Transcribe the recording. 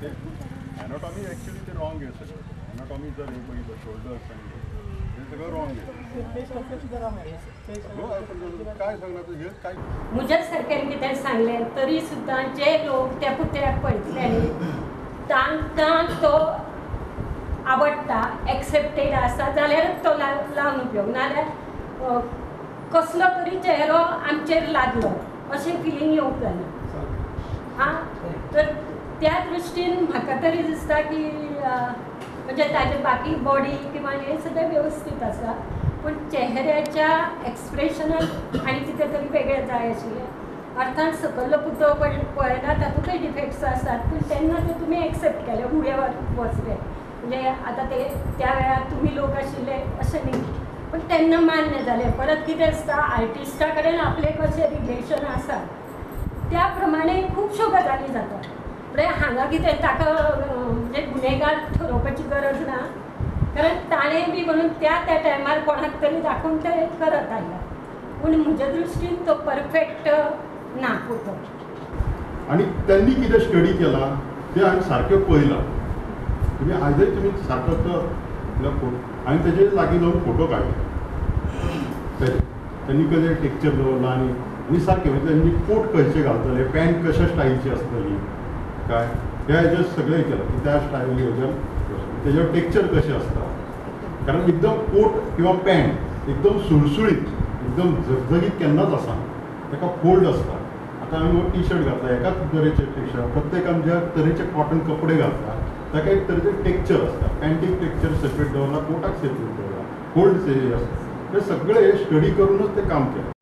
ते anatomy actually ते wrong आहे सगळं. ॲनाटॉमी जर हे बघितलं शोल्डर्स आणि हे सगळं रॉंग आहे. काय सांगणार हे काय मुझ्या सारख्यान कितें सांगलें तरी सुद्दां जे लोक त्या पुतळ्याक पळयतले तांकां तो आवडटा एक्सेप्टेड आसा जाल्यारच तो लावन उपयोग नाल्यार कसलो तरी चेहरो आमचेर लागलो अशें फिलींग येवंक जायना. तर त्या दृश्टीन म्हाका तरी दिसता की म्हणजे ताजे बाकी बॉडी किंवा हे सगळें व्यवस्थीत आसा पण चेहऱ्याच्या एक्सप्रेशनाक आनी कितें तरी वेगळें जाय आशिल्लें. अर्थात सकयल्लो पुतळो पळयला तातूंतय डिफेक्ट्स आसात पूण तेन्ना ते तुमी एक्सेप्ट केले फुडें वचले म्हणजे आतां ते त्या वेळार तुमी लोक आशिल्ले अशें न्ही पण तेन्ना मान्य जालें. परत कितें आसता आर्टिस्टा कडेन आपलें कशें रिलेशन आसा त्या प्रमाणे खुबश्यो गजाली जातात. म्हणजे हांगा कितें ताका म्हणजे गुन्हेगार ठरोवपाची गरज ना कारण ताणें बी म्हणून त्या टायमार कोणाक तरी दाखोवन ते करत आयला पूण म्हज्या दृश्टीन तो परफेक्ट ना पुतो. आणि त्यांनी कितें स्टडी केला ते हांवें सारकें पळयलां. तुम्ही आजय तुम्ही सारको तो आणि त्याचे लागीं जाऊन फोटो काढले त्यांनी कशें टेक्चर दवरला आणि सारकें म्हणजे त्यांनी कोट खंयचे घालतले पॅन्ट कशा स्टाईलची आसतली काय ह्या हेजेर सगळें केलं की त्या स्टाईल हेजेर तेजेर टेक्चर कशें आसता कारण एकदम कोट किंवा पॅन्ट एकदम सुळसुळीत एकदम झगझगीत केन्नाच आसना ताका फोल्ड आसता. आतां आमी हो टी शर्ट घातला एकाच तरेचे टी शर्ट प्रत्येकान ज्या तरेचे कॉटन कपडे घालता ताका एक तरेचें टेक्चर आसता. पॅन्टीक टेक्चर सेपरेट दवरला कोटाक सेपरेट दवरला फोल्ड आसता. हे सगळे स्टडी करूनच ते काम केलं.